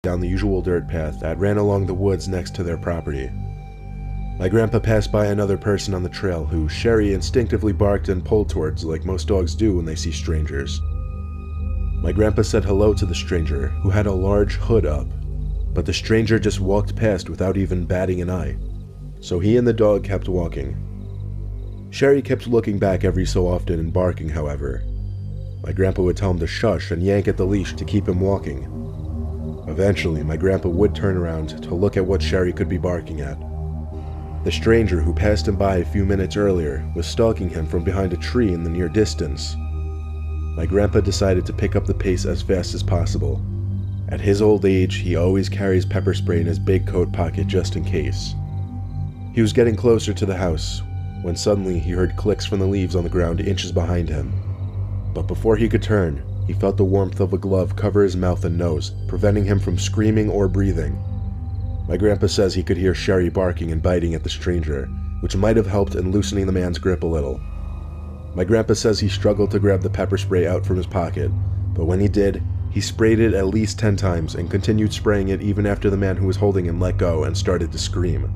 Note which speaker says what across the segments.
Speaker 1: down the usual dirt path that ran along the woods next to their property. My grandpa passed by another person on the trail who Sherry instinctively barked and pulled towards like most dogs do when they see strangers. My grandpa said hello to the stranger, who had a large hood up, but the stranger just walked past without even batting an eye, so he and the dog kept walking. Sherry kept looking back every so often and barking, however. My grandpa would tell him to shush and yank at the leash to keep him walking. Eventually, my grandpa would turn around to look at what Sherry could be barking at. The stranger who passed him by a few minutes earlier was stalking him from behind a tree in the near distance. My grandpa decided to pick up the pace as fast as possible. At his old age, he always carries pepper spray in his big coat pocket just in case. He was getting closer to the house when suddenly he heard clicks from the leaves on the ground inches behind him. But before he could turn, he felt the warmth of a glove cover his mouth and nose, preventing him from screaming or breathing. My grandpa says he could hear Sherry barking and biting at the stranger, which might have helped in loosening the man's grip a little. My grandpa says he struggled to grab the pepper spray out from his pocket, but when he did, he sprayed it at least 10 times and continued spraying it even after the man who was holding him let go and started to scream.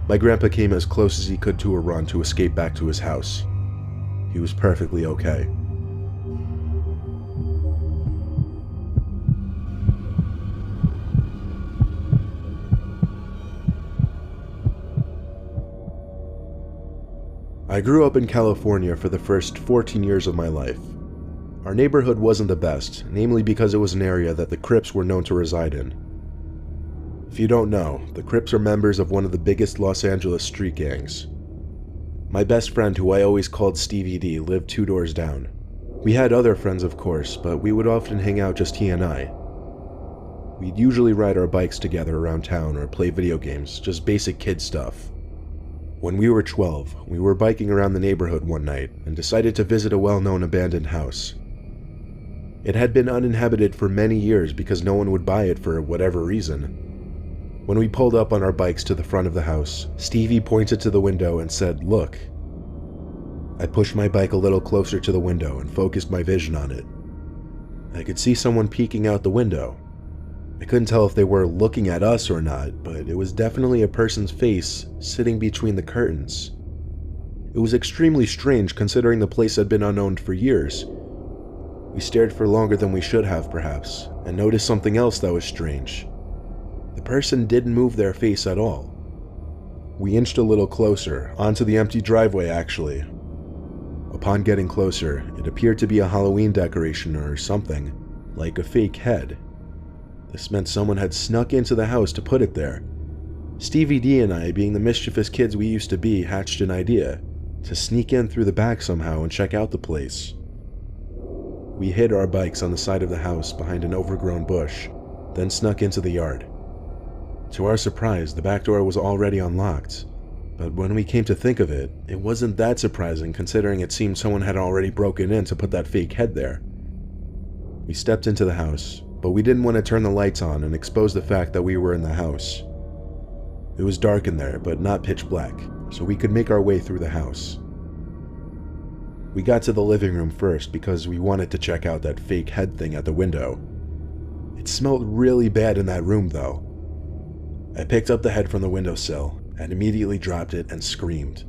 Speaker 1: My grandpa came as close as he could to a run to escape back to his house. He was perfectly okay. I grew up in California for the first 14 years of my life. Our neighborhood wasn't the best, namely because it was an area that the Crips were known to reside in. If you don't know, the Crips are members of one of the biggest Los Angeles street gangs. My best friend, who I always called Stevie D, lived 2 doors down. We had other friends, of course, but we would often hang out just he and I. We'd usually ride our bikes together around town or play video games, just basic kid stuff. When we were 12, we were biking around the neighborhood one night and decided to visit a well-known abandoned house. It had been uninhabited for many years because no one would buy it for whatever reason. When we pulled up on our bikes to the front of the house, Stevie pointed to the window and said, "Look." I pushed my bike a little closer to the window and focused my vision on it. I could see someone peeking out the window. I couldn't tell if they were looking at us or not, but it was definitely a person's face sitting between the curtains. It was extremely strange considering the place had been unowned for years. We stared for longer than we should have, perhaps, and noticed something else that was strange. The person didn't move their face at all. We inched a little closer, onto the empty driveway actually. Upon getting closer, it appeared to be a Halloween decoration or something, like a fake head. This meant someone had snuck into the house to put it there. Stevie D and I, being the mischievous kids we used to be, hatched an idea to sneak in through the back somehow and check out the place. We hid our bikes on the side of the house behind an overgrown bush, then snuck into the yard. To our surprise, the back door was already unlocked, but when we came to think of it, it wasn't that surprising considering it seemed someone had already broken in to put that fake head there. We stepped into the house, but we didn't want to turn the lights on and expose the fact that we were in the house. It was dark in there, but not pitch black, so we could make our way through the house. We got to the living room first because we wanted to check out that fake head thing at the window. It smelled really bad in that room though. I picked up the head from the windowsill and immediately dropped it and screamed.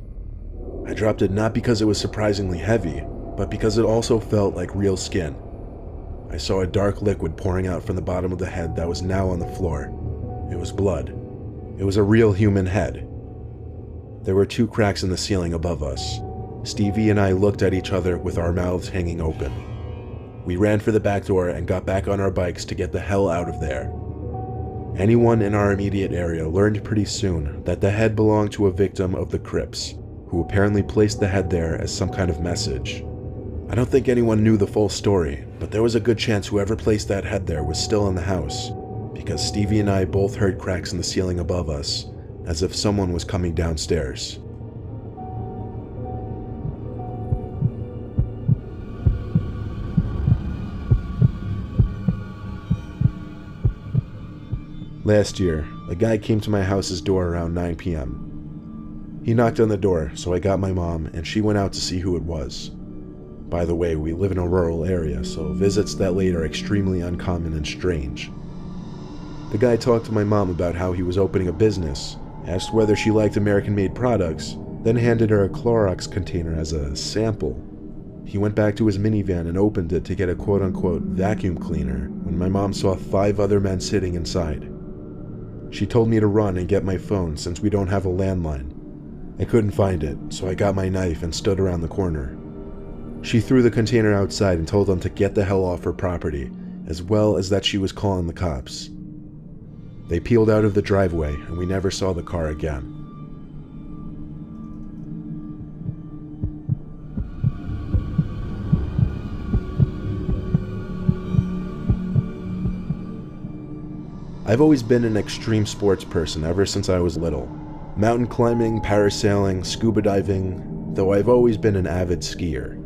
Speaker 1: I dropped it not because it was surprisingly heavy, but because it also felt like real skin. I saw a dark liquid pouring out from the bottom of the head that was now on the floor. It was blood. It was a real human head. There were 2 cracks in the ceiling above us. Stevie and I looked at each other with our mouths hanging open. We ran for the back door and got back on our bikes to get the hell out of there. Anyone in our immediate area learned pretty soon that the head belonged to a victim of the Crips, who apparently placed the head there as some kind of message. I don't think anyone knew the full story, but there was a good chance whoever placed that head there was still in the house, because Stevie and I both heard cracks in the ceiling above us, as if someone was coming downstairs. Last year, a guy came to my house's door around 9 p.m. He knocked on the door, so I got my mom, and she went out to see who it was. By the way, we live in a rural area, so visits that late are extremely uncommon and strange. The guy talked to my mom about how he was opening a business, asked whether she liked American-made products, then handed her a Clorox container as a sample. He went back to his minivan and opened it to get a quote-unquote vacuum cleaner when my mom saw 5 other men sitting inside. She told me to run and get my phone since we don't have a landline. I couldn't find it, so I got my knife and stood around the corner. She threw the container outside and told them to get the hell off her property, as well as that she was calling the cops. They peeled out of the driveway and we never saw the car again. I've always been an extreme sports person ever since I was little. Mountain climbing, parasailing, scuba diving, though I've always been an avid skier.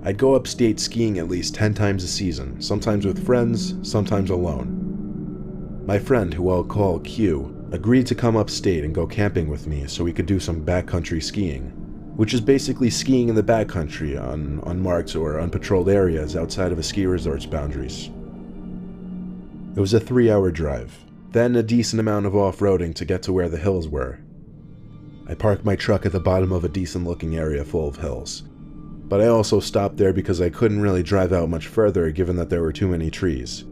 Speaker 1: I'd go upstate skiing at least 10 times a season, sometimes with friends, sometimes alone. My friend, who I'll call Q, agreed to come upstate and go camping with me so we could do some backcountry skiing, which is basically skiing in the backcountry on unmarked or unpatrolled areas outside of a ski resort's boundaries. It was a 3-hour drive, then a decent amount of off-roading to get to where the hills were. I parked my truck at the bottom of a decent-looking area full of hills, but I also stopped there because I couldn't really drive out much further given that there were too many trees.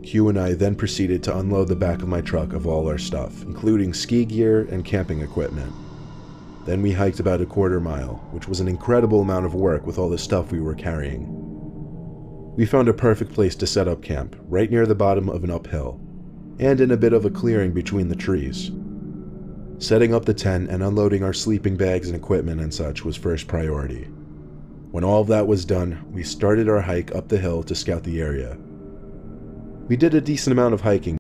Speaker 1: Q and I then proceeded to unload the back of my truck of all our stuff, including ski gear and camping equipment. Then we hiked about a 1/4 mile, which was an incredible amount of work with all the stuff we were carrying. We found a perfect place to set up camp, right near the bottom of an uphill, and in a bit of a clearing between the trees. Setting up the tent and unloading our sleeping bags and equipment and such was first priority. When all of that was done, we started our hike up the hill to scout the area. We did a decent amount of hiking,